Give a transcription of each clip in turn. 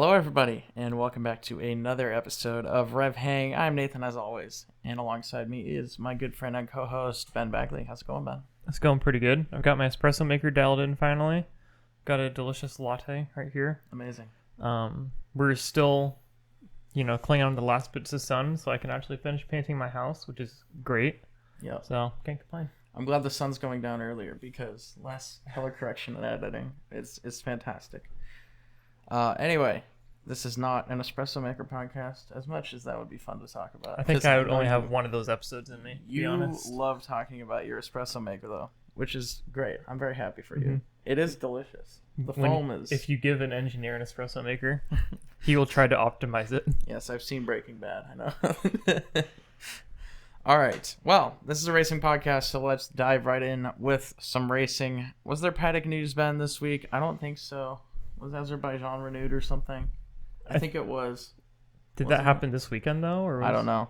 Hello, everybody, and welcome back to another episode of RevHang. I'm Nathan, as always, and alongside me is my good friend and co-host, Ben Bagley. How's it going, Ben? It's going pretty good. I've got my espresso maker dialed in finally. Got a delicious latte right here. Amazing. We're still, clinging on to the last bits of sun, so I can actually finish painting my house, which is great. Yeah. So, can't complain. I'm glad the sun's going down earlier because less color correction and editing is fantastic. Anyway, this is not an espresso maker podcast, as much as that would be fun to talk about. I think I would only have one of those episodes in me, to be honest. You love talking about your espresso maker, though, which is great. I'm very happy for you. It is delicious. The foam is... If you give an engineer an espresso maker, he will try to optimize it. Yes, I've seen Breaking Bad. I know. All right. Well, this is a racing podcast, so let's dive right in with some racing. Was there paddock news, Ben, this week? I don't think so. Was Azerbaijan renewed or something? I think it was. Did that happen this weekend, though? Or I don't know.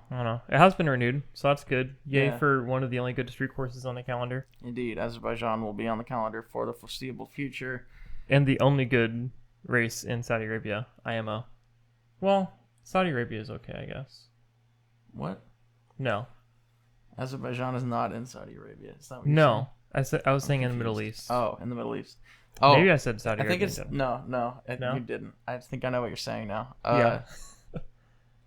It has been renewed, so that's good. Yay Yeah. for one of the only good street courses on the calendar. Indeed. Azerbaijan will be on the calendar for the foreseeable future. And the only good race in Saudi Arabia, IMO. Well, Saudi Arabia is okay, I guess. What? No. Azerbaijan is not in Saudi Arabia. Is that what you're No. saying? I was saying in the Middle East. Oh, in the Middle East. Oh, Maybe I said Saudi I Arabia. think it's... No? You didn't. I think I know what you're saying now. Yeah.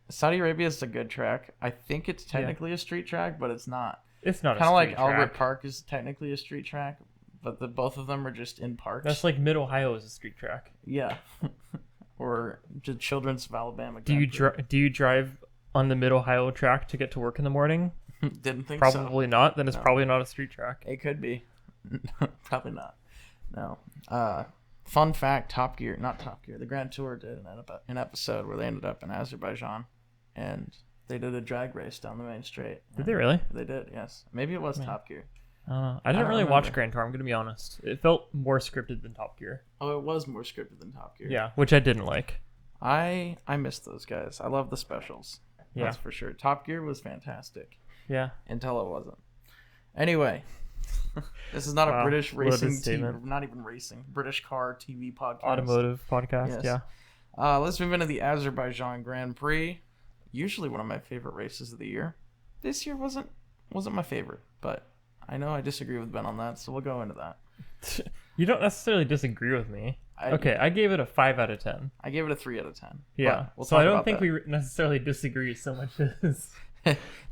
Saudi Arabia is a good track. I think it's technically a street track, but it's not. It's not kind of like track. Albert Park is technically a street track, but both of them are just in parks. That's like Mid-Ohio is a street track. Yeah. Or the Children's of Alabama. Do you drive on the Mid-Ohio track to get to work in the morning? Didn't think Probably so. not. Then it's probably not a street track. It could be. Probably not. No. Fun fact, the Grand Tour did an episode where they ended up in Azerbaijan, and they did a drag race down the main straight. Did they really? They did, yes. Maybe it was Top Gear. I don't know. I didn't really watch Grand Tour, I'm going to be honest. It felt more scripted than Top Gear. Oh, it was more scripted than Top Gear. Yeah, which I didn't like. I missed those guys. I love the specials. Yeah. That's for sure. Top Gear was fantastic. Yeah. Until it wasn't. Anyway, this is not a British racing TV, not even racing, British car TV podcast. Automotive podcast, yes. Let's move into the Azerbaijan Grand Prix. Usually one of my favorite races of the year. This year wasn't my favorite, but I know I disagree with Ben on that, so we'll go into that. You don't necessarily disagree with me. I gave it a 5 out of 10. I gave it a 3 out of 10. Yeah. So I don't think we necessarily disagree so much as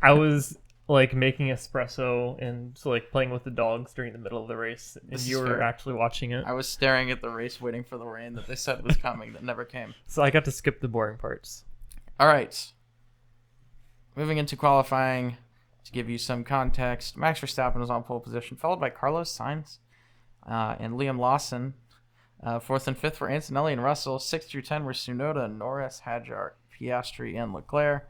I was like making espresso and playing with the dogs during the middle of the race, and you were actually watching it. I was staring at the race, waiting for the rain that they said was coming that never came. So I got to skip the boring parts. All right. Moving into qualifying, to give you some context, Max Verstappen was on pole position, followed by Carlos Sainz and Liam Lawson. 4th and 5th were Antonelli and Russell. 6th through 10 were Tsunoda, Norris, Hadjar, Piastri, and Leclerc.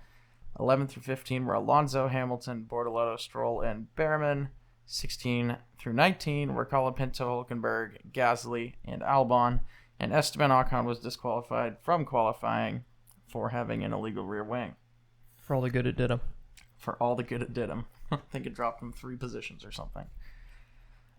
11 through 15 were Alonso, Hamilton, Bortoleto, Stroll, and Behrman. 16 through 19 were Colapinto, Hülkenberg, Gasly, and Albon. And Esteban Ocon was disqualified from qualifying for having an illegal rear wing. For all the good it did him. I think it dropped him 3 positions or something.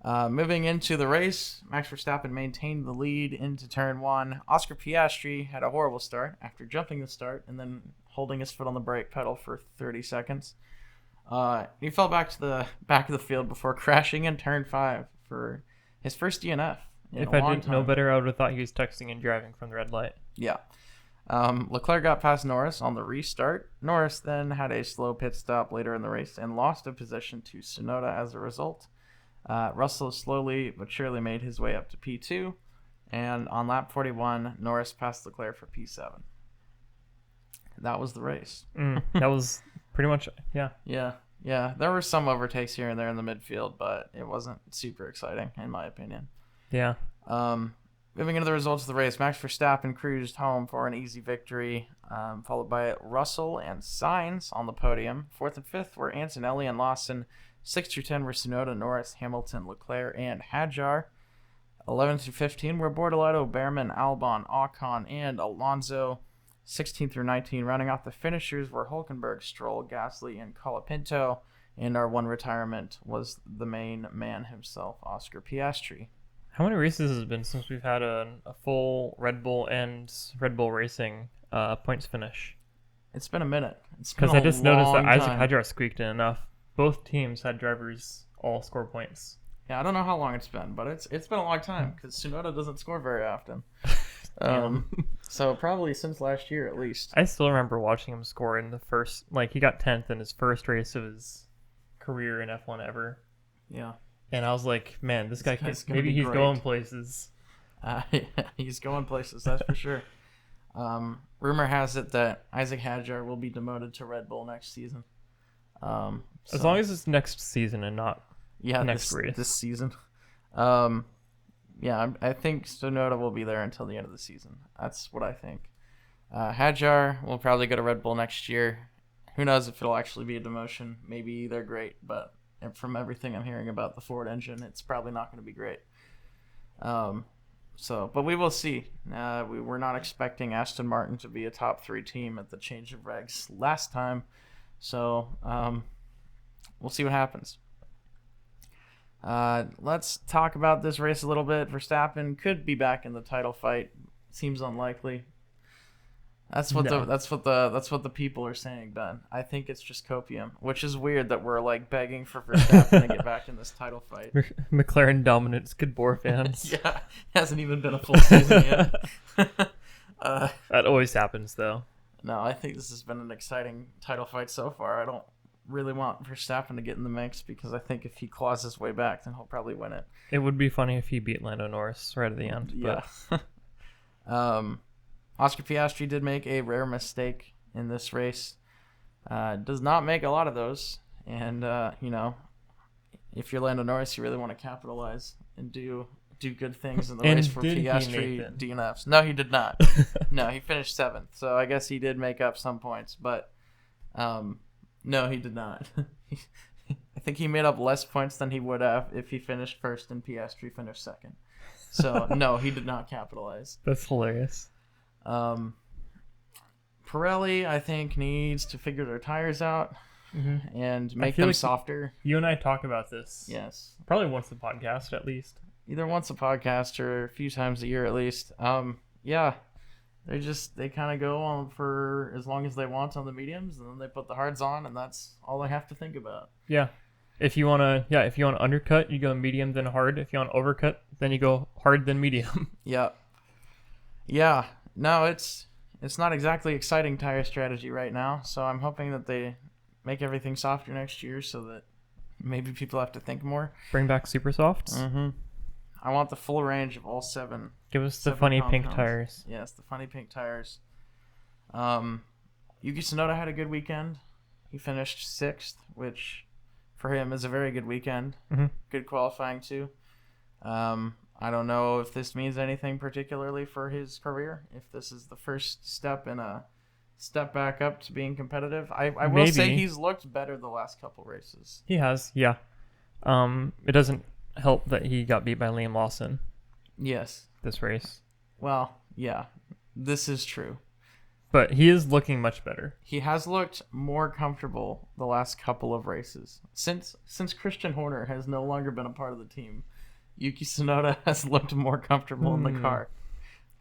Moving into the race, Max Verstappen maintained the lead into turn 1. Oscar Piastri had a horrible start after jumping the start and then holding his foot on the brake pedal for 30 seconds. He fell back to the back of the field before crashing in turn 5 for his first DNF. If I didn't know better, I would have thought he was texting and driving from the red light. Yeah. Leclerc got past Norris on the restart. Norris then had a slow pit stop later in the race and lost a position to Tsunoda as a result. Russell slowly but surely made his way up to P2, and on lap 41, Norris passed Leclerc for P7. That was the race. That was pretty much, yeah. Yeah. There were some overtakes here and there in the midfield, but it wasn't super exciting, in my opinion. Yeah. Moving into the results of the race, Max Verstappen cruised home for an easy victory, followed by Russell and Sainz on the podium. 4th and 5th were Antonelli and Lawson. 6 through 10 were Tsunoda, Norris, Hamilton, Leclerc, and Hadjar. 11 through 15 were Bortoleto, Behrman, Albon, Ocon, and Alonso. 16 through 19, rounding off the finishers, were Hülkenberg, Stroll, Gasly, and Colapinto. And our one retirement was the main man himself, Oscar Piastri. How many races has it been since we've had a full Red Bull and Red Bull Racing points finish? It's been a minute. Because I just noticed that Isaac time. Hadjar squeaked in enough. Both teams had drivers all score points. Yeah, I don't know how long it's been, but it's been a long time because Tsunoda doesn't score very often. So probably since last year at least. I still remember watching him score in the first, like he got 10th in his first race of his career in F1 ever. Yeah. And I was like, man, this guy guy's maybe he's great. going places. He's going places, that's for sure. Rumor has it that Isaac Hadjar will be demoted to Red Bull next season. As long as it's next season and not next race. This season. Yeah, I think Tsunoda will be there until the end of the season. That's what I think. Hadjar will probably go to Red Bull next year. Who knows if it'll actually be a demotion. Maybe they're great, but from everything I'm hearing about the Ford engine, it's probably not going to be great. But we will see. We're not expecting Aston Martin to be a top 3 team at the change of regs last time. So we'll see what happens. Let's talk about this race a little bit. Verstappen could be back in the title fight. Seems unlikely. That's what the people are saying, Ben. I think it's just copium, which is weird that we're like begging for Verstappen to get back in this title fight. McLaren dominance, good bore fans. Yeah, hasn't even been a full season yet. That always happens, though. No, I think this has been an exciting title fight so far. I don't really want Verstappen to get in the mix because I think if he claws his way back, then he'll probably win it. It would be funny if he beat Lando Norris right at the end. Yeah. Oscar Piastri did make a rare mistake in this race. Does not make a lot of those. And, if you're Lando Norris, you really want to capitalize and do good things in the race for Piastri DNFs. No, he did not. No, he finished 7th. So I guess he did make up some points. But no, he did not. I think he made up less points than he would have if he finished first and Piastri finished 2nd. So, no, he did not capitalize. That's hilarious. Pirelli, I think, needs to figure their tires out and make them softer. You and I talk about this. Yes. Probably once a podcast, at least. Either once a podcast or a few times a year at least. Yeah. They kind of go on for as long as they want on the mediums, and then they put the hards on, and that's all they have to think about. Yeah. If you want to undercut, you go medium then hard. If you want to overcut, then you go hard then medium. Yeah. Yeah. No, it's not exactly exciting tire strategy right now, so I'm hoping that they make everything softer next year so that maybe people have to think more. Bring back super softs. Mm-hmm. I want the full range of all 7. Give us the funny pink tires. Yes, the funny pink tires. Yuki Tsunoda had a good weekend. He finished 6th, which for him is a very good weekend. Mm-hmm. Good qualifying too. I don't know if this means anything particularly for his career, if this is the first step in a step back up to being competitive. I will say he's looked better the last couple races. He has, yeah. It doesn't help that he got beat by Liam Lawson. Yes. This race. Well, yeah, this is true. But he is looking much better. He has looked more comfortable the last couple of races. Since Christian Horner has no longer been a part of the team, Yuki Tsunoda has looked more comfortable in the car.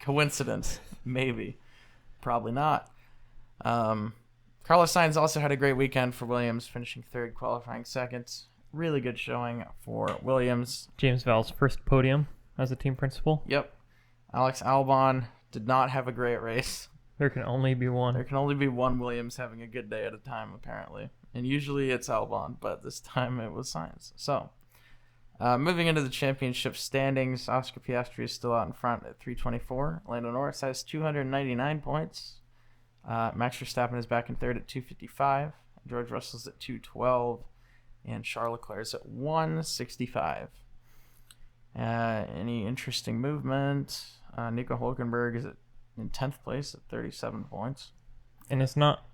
Coincidence? Maybe. Probably not. Carlos Sainz also had a great weekend for Williams, finishing 3rd, qualifying 2nd. Really good showing for Williams. James Vowell's first podium as a team principal. Yep. Alex Albon did not have a great race. There can only be one. There can only be one Williams having a good day at a time, apparently. And usually it's Albon, but this time it was Sainz. So, moving into the championship standings, Oscar Piastri is still out in front at 324. Lando Norris has 299 points. Max Verstappen is back in 3rd at 255. George Russell's at 212. And Charles Leclerc's at 165. Any interesting movement? Nico Hülkenberg is in 10th place at 37 points. And it's not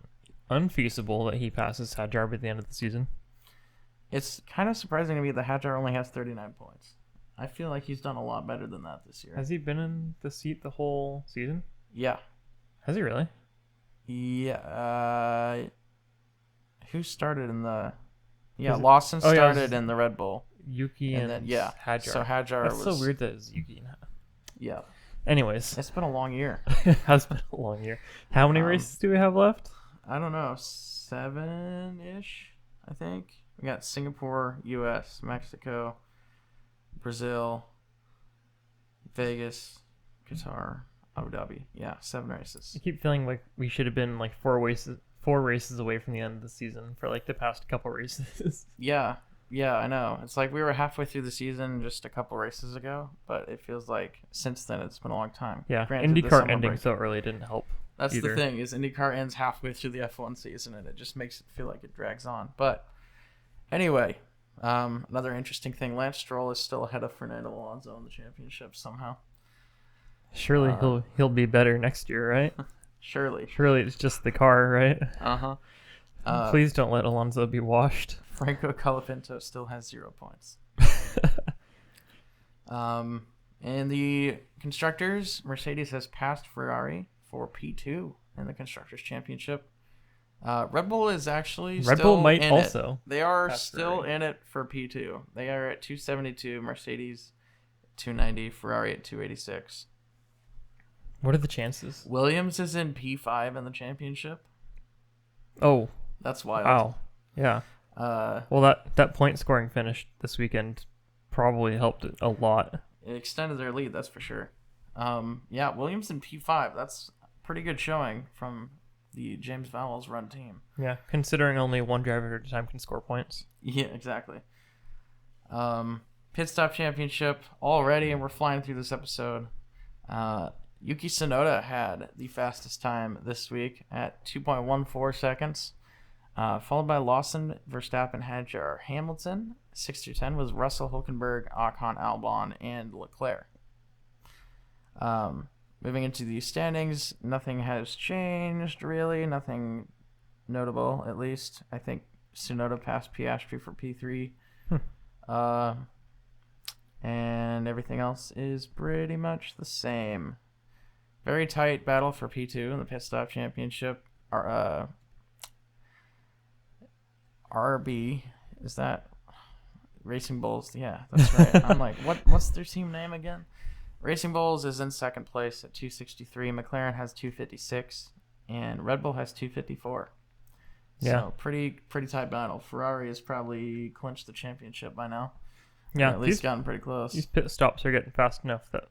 unfeasible that he passes Hadjar at the end of the season. It's kind of surprising to me that Hadjar only has 39 points. I feel like he's done a lot better than that this year. Has he been in the seat the whole season? Yeah. Has he really? Yeah. Who started in the... Yeah, Lawson started in the Red Bull. Yuki and and then yeah, Hadjar. so Hadjar That's was so weird that it's Yuki. Yeah. Anyways, It's been a long year. it has been a long year. How many races do we have left? I don't know, 7-ish, I think. We got Singapore, U.S., Mexico, Brazil, Vegas, Qatar, Abu Dhabi. Yeah, 7 races. I keep feeling like we should have been like 4 races away from the end of the season for like the past couple races. Yeah, I know. It's like we were halfway through the season just a couple races ago, but it feels like since then it's been a long time. Yeah, Granted, the IndyCar summer ending break- so early didn't help. That's either. the thing, is IndyCar ends halfway through the F1 season, and it just makes it feel like it drags on. But anyway, another interesting thing, Lance Stroll is still ahead of Fernando Alonso in the championship somehow. Surely he'll be better next year, right? Surely. Surely it's just the car, right? Uh-huh. Please don't let Alonso be washed. Franco Colapinto still has 0 points. In the constructors, Mercedes has passed Ferrari for P2 in the constructors championship. Red Bull is actually Red still Bull might in also. It. They are pass still Ferrari. in it for P2. They are at 272, Mercedes 290, Ferrari at 286. What are the chances? Williams is in P5 in the championship. Oh, That's wild. wow. Yeah. Well, that point scoring finish this weekend probably helped it a lot. It extended their lead, that's for sure. Yeah, Williams in P5. That's pretty good showing from the James Vowles run team. Yeah, considering only one driver at a time can score points. Yeah, exactly. Pit stop championship already, and we're flying through this episode. Yuki Tsunoda had the fastest time this week at 2.14 seconds, followed by Lawson, Verstappen, Hadjar, Hamilton. 6 through 10 was Russell, Hülkenberg, Ocon, Albon, and Leclerc. Moving into the standings, nothing has changed really. Nothing notable, at least. I think Tsunoda passed Piastri for P3. And everything else is pretty much the same. Very tight battle for P2 in the pit stop championship. RB, is that Racing Bulls? Yeah, that's right. I'm like, what's their team name again? Racing Bulls is in second place at 263. McLaren has 256, and Red Bull has 254. Yeah. So pretty tight battle. Ferrari has probably clinched the championship by now. Yeah, Or at least gotten pretty close. These pit stops are getting fast enough that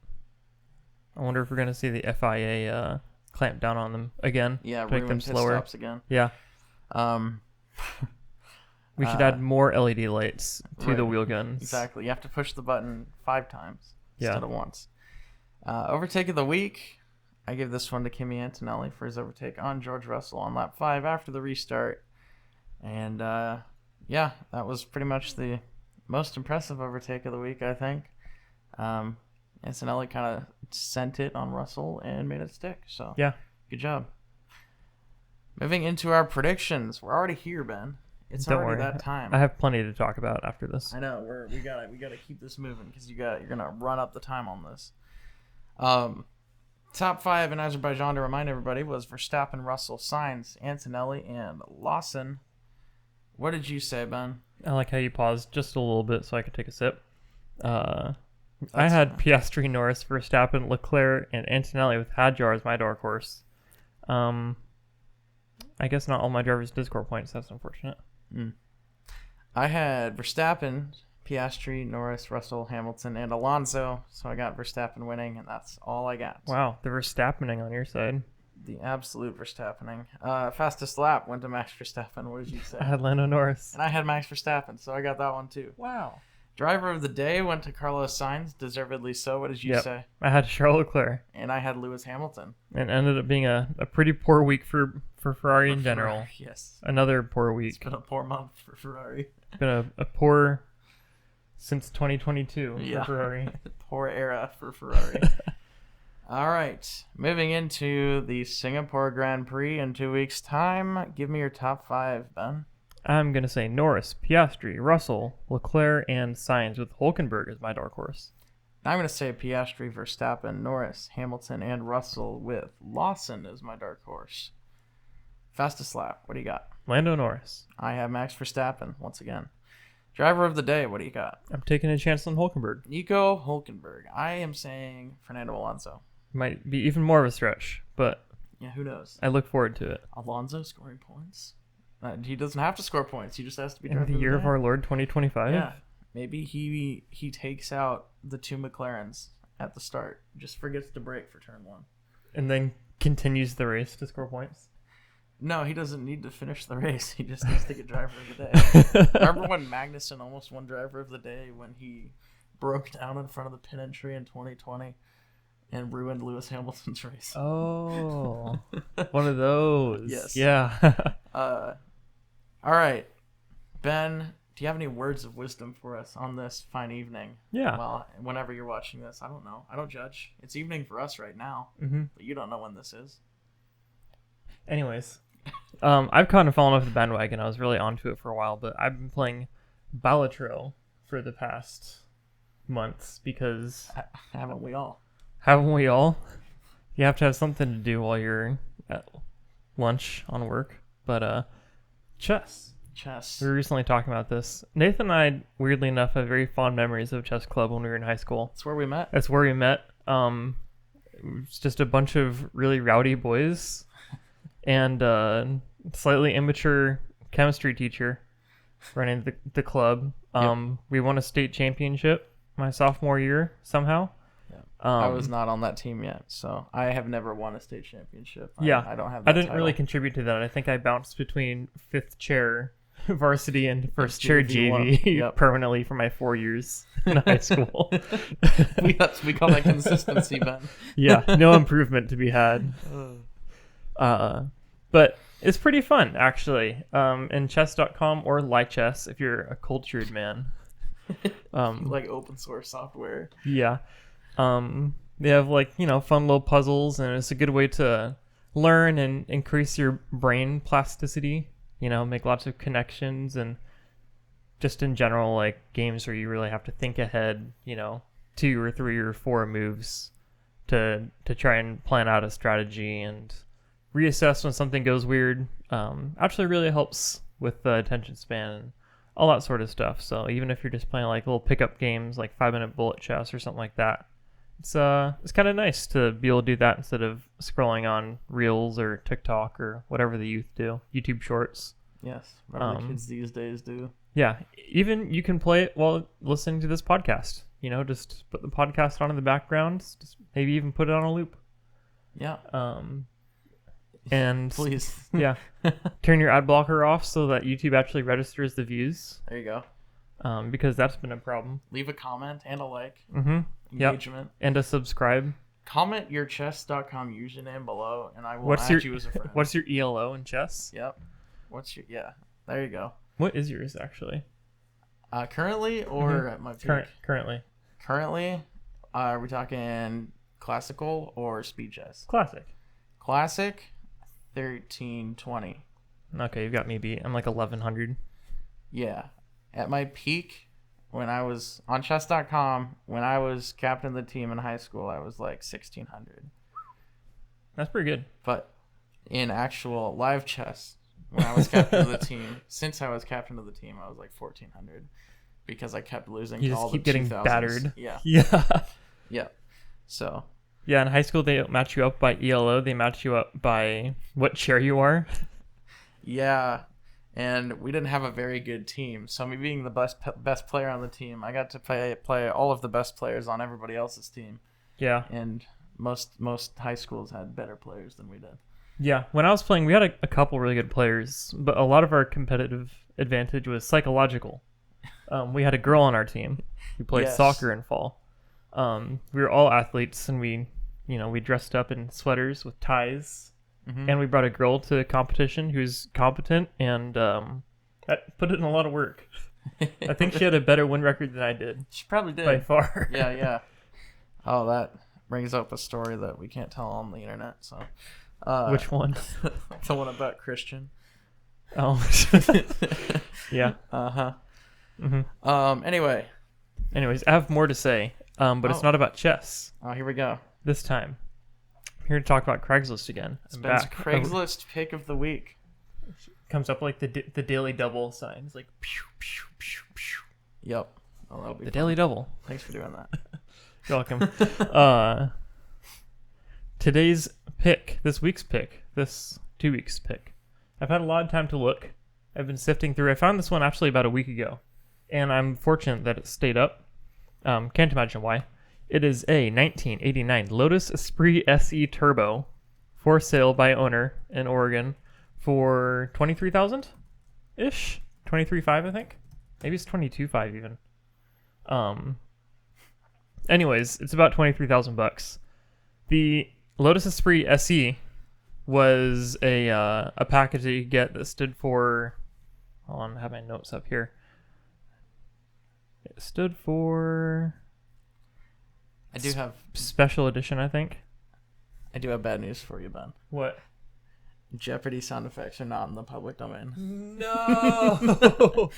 I wonder if we're going to see the FIA clamp down on them again. Yeah, to make ruin them pit slower. stops again. Yeah. We should add more LED lights to the right. wheel guns. Exactly. You have to push the button 5 times instead Yeah. of once. Overtake of the week. I give this one to Kimi Antonelli for his overtake on George Russell on lap 5 after the restart. And yeah, that was pretty much the most impressive overtake of the week, I think. Antonelli kind of sent it on Russell and made it stick. So Yeah. good job. Moving into our predictions. We're already here, Ben. It's Don't already worry. that time. I have plenty to talk about after this. I know we gotta keep this moving because you're gonna run up the time on this. Top 5 in Azerbaijan, to remind everybody, was Verstappen, Russell, Sainz, Antonelli, and Lawson. What did you say, Ben? I like how you paused just a little bit so I could take a sip. I had Piastri, Norris, Verstappen, Leclerc, and Antonelli with Hadjar as my dark horse. I guess not all my drivers did score points. That's unfortunate. I had Verstappen, Piastri, Norris, Russell, Hamilton, and Alonso. So I got Verstappen winning, and that's all I got. Wow, the Verstappening on your side. The absolute Verstappening. Fastest lap went to Max Verstappen. What did you say? I had Lando Norris. And I had Max Verstappen, so I got that one too. Wow. Driver of the day went to Carlos Sainz, deservedly so. What did you say? I had Charles Leclerc. And I had Lewis Hamilton. And ended up being a pretty poor week for Ferrari in general. Ferrari, yes. Another poor week. It's been a poor month for Ferrari. It's been a poor since 2022 Yeah. for Ferrari. Poor era for Ferrari. All right. Moving into the Singapore Grand Prix in 2 weeks' time. Give me your top 5, Ben. I'm going to say Norris, Piastri, Russell, Leclerc, and Sainz with Hülkenberg as my dark horse. I'm going to say Piastri, Verstappen, Norris, Hamilton, and Russell with Lawson as my dark horse. Fastest lap. What do you got? Lando Norris. I have Max Verstappen once again. Driver of the day, what do you got? I'm taking a chance on Hülkenberg. Nico Hülkenberg. I am saying Fernando Alonso. Might be even more of a stretch, but yeah, who knows? I look forward to it. Alonso scoring points? He doesn't have to score points. He just has to be in driver the year of of our Lord 2025. Yeah, maybe he takes out the 2 McLarens at the start. Just forgets to brake for turn 1, and then continues the race to score points. No, he doesn't need to finish the race. He just needs to get driver of the day. Remember when Magnussen almost won driver of the day when he broke down in front of the pit entry in 2020 and ruined Lewis Hamilton's race? Oh, one of those. Yes. Yeah. All right, Ben, do you have any words of wisdom for us on this fine evening? Yeah. Well, whenever you're watching this, I don't know. I don't judge. It's evening for us right now, but you don't know when this is. Anyways, I've kind of fallen off the bandwagon. I was really onto it for a while, but I've been playing Balatro for the past months because... Haven't we all? Haven't we all? You have to have something to do while you're at lunch on work. But chess. We were recently talking about this. Nathan and I, weirdly enough, have very fond memories of chess club when we were in high school. That's where we met. That's where we met. It's just a bunch of really rowdy boys and slightly immature chemistry teacher running the club. We won a state championship my sophomore year somehow. I was not on that team yet, so I have never won a state championship. I don't have that I didn't title. really contribute to that. I think I bounced between 5th chair varsity and first chair JV permanently for my 4 years in high school. we call that consistency, Ben. Yeah, no improvement to be had. But it's pretty fun, actually. In chess.com or Lichess if you're a cultured man. Like open source software. Yeah. They have fun little puzzles, and it's a good way to learn and increase your brain plasticity, make lots of connections, and just in general, like games where you really have to think ahead, 2 or 3 or 4 moves to try and plan out a strategy and reassess when something goes weird. Actually really helps with the attention span and all that sort of stuff. So even if you're just playing like little pickup games like 5-minute bullet chess or something like that, it's kind of nice to be able to do that instead of scrolling on Reels or TikTok or whatever the youth do, YouTube Shorts. Yes, whatever the kids these days do. Yeah, even you can play it while listening to this podcast. Just put the podcast on in the background, just maybe even put it on a loop. Yeah. And please, yeah, turn your ad blocker off so that YouTube actually registers the views. There you go. Because that's been a problem. Leave a comment and a like. Engagement. Engagement. And a subscribe. Comment your chess.com username below, and I will add you as a friend. What's your ELO in chess? Yep. There you go. What is yours, actually? Currently or at my peak? Currently. Currently, are we talking classical or speed chess? Classic, 1320. Okay, you've got me beat. I'm like 1100. Yeah. At my peak, when I was on chess.com, when I was captain of the team in high school, I was like 1600. That's pretty good. But in actual live chess, when I was captain of the team, since I was captain of the team, I was like 1400 because I kept losing. You to just all keep the getting 2000s. battered. Yeah. Yeah. So. Yeah, in high school they match you up by ELO. They match you up by what chair you are. Yeah, and we didn't have a very good team. So me being the best player on the team, I got to play all of the best players on everybody else's team. Yeah. And most high schools had better players than we did. Yeah, when I was playing, we had a couple really good players, but a lot of our competitive advantage was psychological. We had a girl on our team who played soccer in fall. We were all athletes, and we dressed up in sweaters with ties, and we brought a girl to a competition who's competent, and that put in a lot of work. I think she had a better win record than I did. She probably did. By far. Yeah. Oh, that brings up a story that we can't tell on the internet, so... Which one? The one about Christian. Oh. Yeah. Uh-huh. Anyways, I have more to say, but it's not about chess. Oh, here we go. This time, I'm here to talk about Craigslist again. It's Ben's Craigslist pick of the week. Comes up like the daily double signs, like pew, pew, pew, pew. Yep. Oh, that'll be The fun. Daily Double. Thanks for doing that. You're welcome. Today's pick, this week's pick, this 2 weeks pick. I've had a lot of time to look. I've been sifting through. I found this one actually about a week ago, and I'm fortunate that it stayed up. Can't imagine why. It is a 1989 Lotus Esprit SE Turbo for sale by owner in Oregon for $23,000-ish? $23,500, I think? Maybe it's $22,500 even. Anyways, it's about $23,000. The Lotus Esprit SE was a package that you get that stood for... Hold on, I have my notes up here. It stood for... I do have Special edition, I think. I do have bad news for you, Ben. What? Jeopardy sound effects are not in the public domain. No!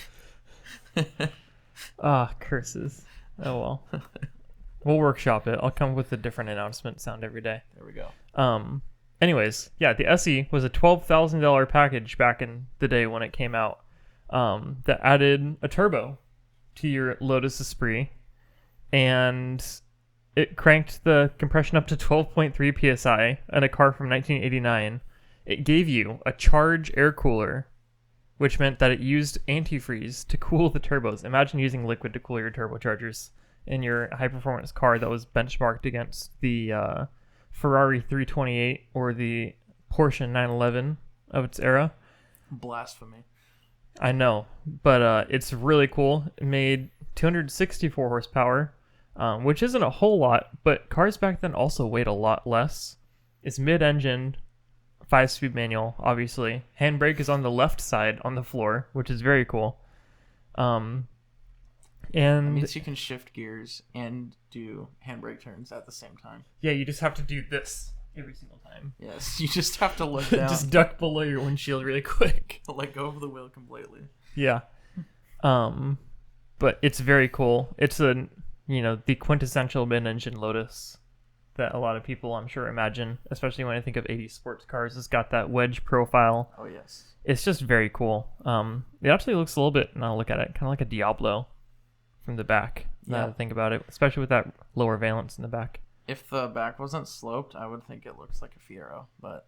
Curses. Oh well. We'll workshop it. I'll come with a different announcement sound every day. There we go. Anyways, yeah, the SE was a $12,000 package back in the day when it came out. That added a turbo to your Lotus Esprit, and it cranked the compression up to 12.3 psi in a car from 1989. It gave you a charge air cooler, which meant that it used antifreeze to cool the turbos. Imagine using liquid to cool your turbochargers in your high-performance car that was benchmarked against the Ferrari 328 or the Porsche 911 of its era. Blasphemy. I know, but it's really cool. It made 264 horsepower, which isn't a whole lot, but cars back then also weighed a lot less. It's mid-engine, 5-speed manual, obviously. Handbrake is on the left side on the floor, which is very cool. And that means you can shift gears and do handbrake turns at the same time. Yeah, you just have to do this every single time. Yes, you just have to look down. Just duck below your windshield really quick. Let go of the wheel completely. Yeah. But it's very cool. It's the quintessential mid-engine Lotus that a lot of people, I'm sure, imagine, especially when I think of 80s sports cars. It's got that wedge profile. Oh, yes. It's just very cool. It actually looks a little bit, now look at it, kind of like a Diablo from the back. Now that I think about it, especially with that lower valence in the back. If the back wasn't sloped, I would think it looks like a Fiero, but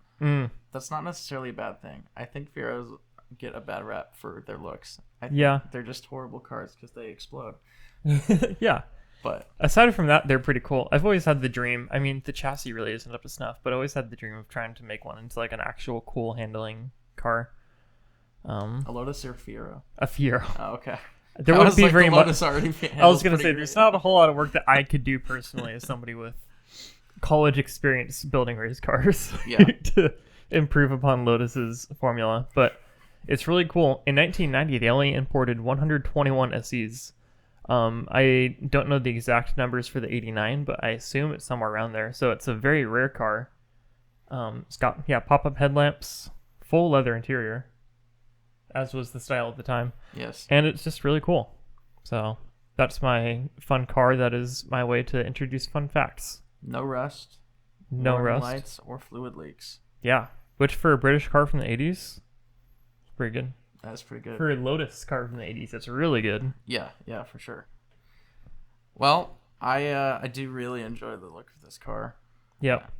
that's not necessarily a bad thing. I think Fieros get a bad rap for their looks. I think they're just horrible cars because they explode. Yeah. But aside from that, they're pretty cool. I've always had the dream. I mean, the chassis really isn't up to snuff, but I always had the dream of trying to make one into like an actual cool handling car. A Lotus or Fiero? A Fiero. Oh, okay. There wouldn't be very much. I was going to say, there's not a whole lot of work that I could do personally as somebody with college experience building race cars to improve upon Lotus's formula. But it's really cool. In 1990, they only imported 121 SEs. I don't know the exact numbers for the 89, but I assume it's somewhere around there. So it's a very rare car. It's got pop-up headlamps, full leather interior, as was the style at the time. Yes. And it's just really cool. So that's my fun car. That is my way to introduce fun facts. No rust. No rust. Lights or fluid leaks. Yeah. Which for a British car from the 80s, it's pretty good. That's pretty good. For a Lotus car from the 80s, it's really good. Yeah, for sure. Well, I do really enjoy the look of this car. Yep.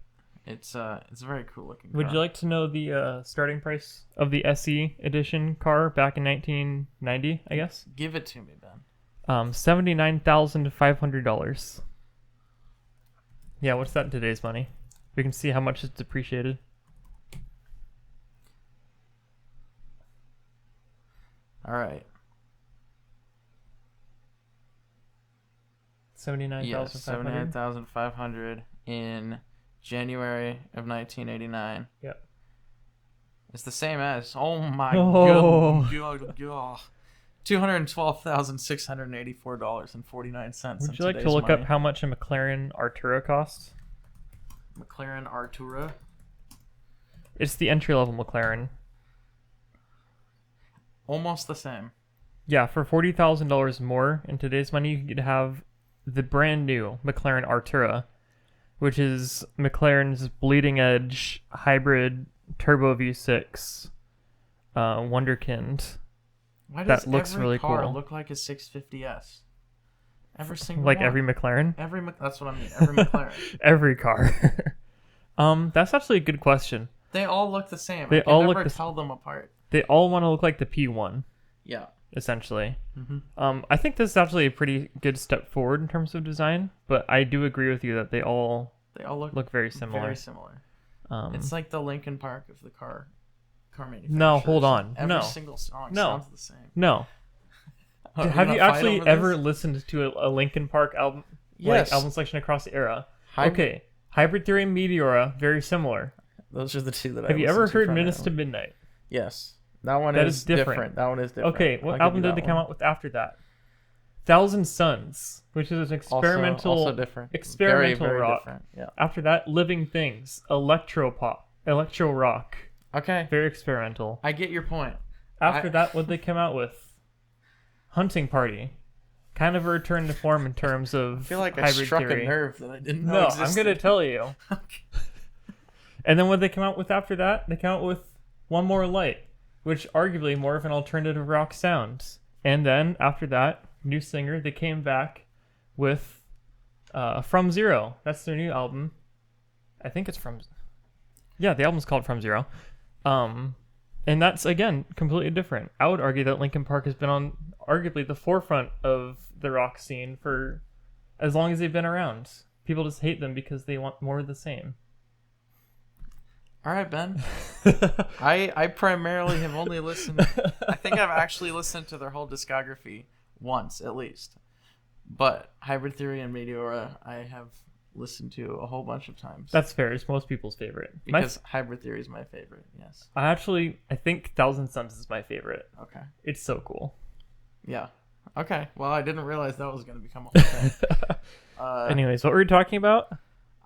It's a very cool looking car. Would you like to know the starting price of the SE edition car back in 1990, I guess? Give it to me, Ben. $79,500. Yeah, what's that in today's money? We can see how much it's depreciated. All right. 79,500. Yes, 79,500 in January of 1989. Yep. It's the same as God. $212,684.49. Would you like to look up how much a McLaren Artura costs? McLaren Artura? It's the entry-level McLaren. Almost the same. Yeah, for $40,000 more in today's money, you could have the brand new McLaren Artura, which is McLaren's bleeding-edge hybrid turbo V6 wonderkind. Why does that looks every really car cool. look like a 650S? Every single Like one. every McLaren? That's what I mean. Every McLaren. Every car. That's actually a good question. They all look the same. They I can all never look tell them apart. They all want to look like the P1, Yeah. essentially. Mm-hmm. I think this is actually a pretty good step forward in terms of design, but I do agree with you that they all look very similar. Very similar. It's like the Linkin Park of the car manufacturers. No, hold on. Every single song sounds the same. No. Oh, Have you actually ever this? listened to a Linkin Park album? Yes. Like album selection across the era? Okay. Hybrid Theory and Meteora, very similar. Those are the two that I Have you ever heard primarily. Menace to Midnight? Yes. That one That is is different. That one is different. Okay, what album did they come out with after that? Thousand Suns, which is an experimental, also different. experimental very rock. Different. Yeah. After that, Living Things, electro pop, electro rock, Okay. very experimental. I get your point. After that, what they come out with? Hunting Party, kind of a return to form in terms of I feel like I hybrid struck theory. a nerve that I didn't know No, existed. I'm gonna tell you. Okay. And then what they come out with after that? They come out with One More Light, which arguably more of an alternative rock sound. And then after that, new singer, they came back with From Zero. That's their new album. I think it's the album's called From Zero. And that's, again, completely different. I would argue that Linkin Park has been on arguably the forefront of the rock scene for as long as they've been around. People just hate them because they want more of the same. All right, Ben. I primarily have only listened. I think I've actually listened to their whole discography once, at least. But Hybrid Theory and Meteora, I have listened to a whole bunch of times. That's fair. It's most people's favorite. Because Hybrid Theory is my favorite. Yes. I think Thousand Suns is my favorite. Okay. It's so cool. Yeah. Okay. Well, I didn't realize that was going to become a whole thing. Anyways, what were we talking about?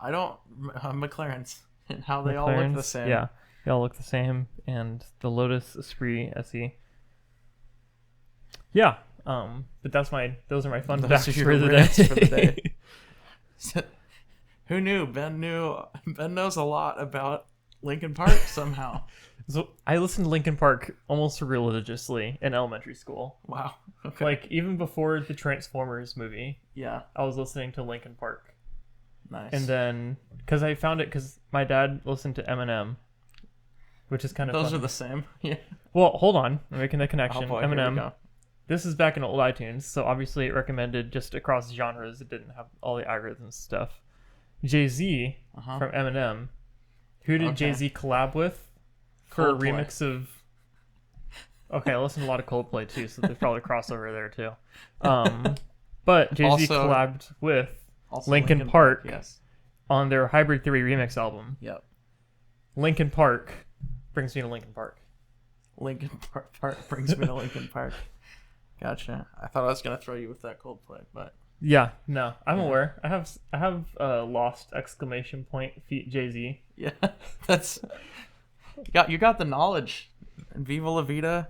I don't McLarens and how they all look the same. Yeah, they all look the same, and the Lotus Esprit SE. Yeah. But those are my fun facts for the day. Who knew? Ben knows a lot about Linkin Park somehow. So I listened to Linkin Park almost religiously in elementary school. Wow. Okay. Like even before the Transformers movie, Yeah. I was listening to Linkin Park. Nice. And then because my dad listened to Eminem, which is kind of those funny. are the same. Yeah. Well, hold on, I'm making the connection. Oh boy, here we Eminem. go. This is back in old iTunes, so obviously it recommended just across genres. It didn't have all the algorithms stuff. Jay-Z from Eminem. Who did Jay-Z collab with for a remix of... Okay, I listen to a lot of Coldplay too, so there's probably crossover there too. But Jay-Z collabed with Linkin Park yes. on their Hybrid Theory remix album. Yep. Linkin Park brings me to Linkin Park. Linkin Park brings me to Linkin Park. Gotcha. I thought I was gonna throw you with that Coldplay, but Yeah, no, I'm aware. I have lost exclamation point feat Jay-Z. yeah, that's you got the knowledge. And Viva La Vida,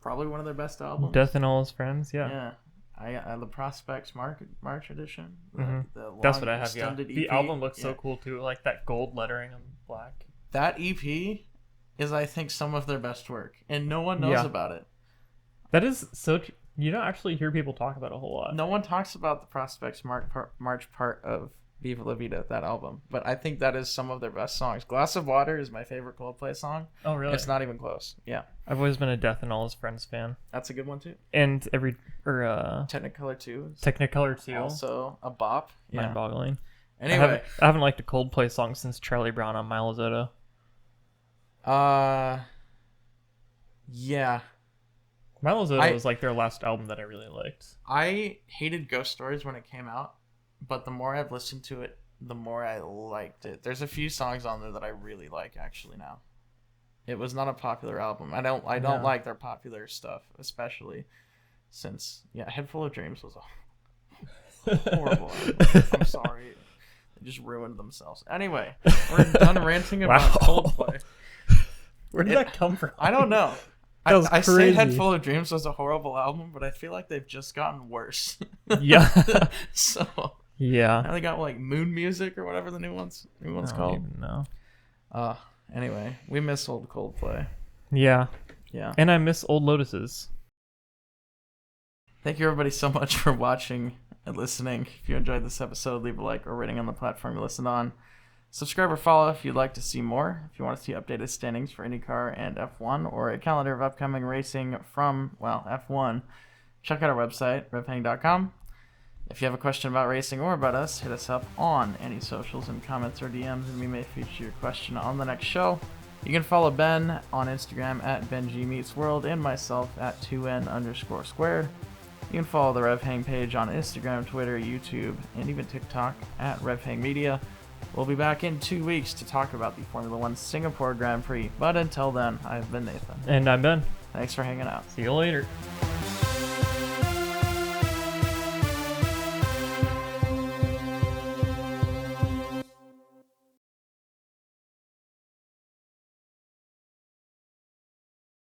probably one of their best albums. Death and All His Friends, yeah. Yeah. I the Prospects March edition. The That's long what I have. Yeah, extended the EP. album looks so cool too, like that gold lettering on black. That EP is, I think, some of their best work, and no one knows about it. That is so. You don't actually hear people talk about it a whole lot. No one talks about the Prospects March part of Viva La Vida, that album, but I think that is some of their best songs. Glass of Water is my favorite Coldplay song. Oh, really? It's not even close. Yeah. I've always been a Death and All His Friends fan. That's a good one too. And Technicolor 2 is Technicolor 2. also a bop. Yeah. Mind-boggling. Anyway, I haven't liked a Coldplay song since Charlie Brown on Milo Zotto. Yeah. Milo Zotto was like their last album that I really liked. I hated Ghost Stories when it came out, but the more I've listened to it, the more I liked it. There's a few songs on there that I really like actually now. It was not a popular album. I don't like their popular stuff, especially since Head Full of Dreams was a horrible album. I'm sorry. They just ruined themselves. Anyway, we're done ranting about Coldplay. Where did that come from? I don't know. I say Head Full of Dreams was a horrible album, but I feel like they've just gotten worse. Yeah. So yeah. now they got like Moon Music or whatever the new one's called. No. Anyway, we miss old Coldplay. Yeah. Yeah. And I miss Old Lotuses. Thank you everybody so much for watching and listening. If you enjoyed this episode, leave a like or rating on the platform you listen on. Subscribe or follow if you'd like to see more. If you want to see updated standings for IndyCar and F1 or a calendar of upcoming racing from, F1, check out our website, RevHang.com. If you have a question about racing or about us, hit us up on any socials in comments or DMs, and we may feature your question on the next show. You can follow Ben on Instagram at BenjiMeetsWorld and myself at 2N_squared. You can follow the RevHang page on Instagram, Twitter, YouTube, and even TikTok at RevHang Media. We'll be back in 2 weeks to talk about the Formula One Singapore Grand Prix. But until then, I've been Nathan. And I'm Ben. Thanks for hanging out. See you later.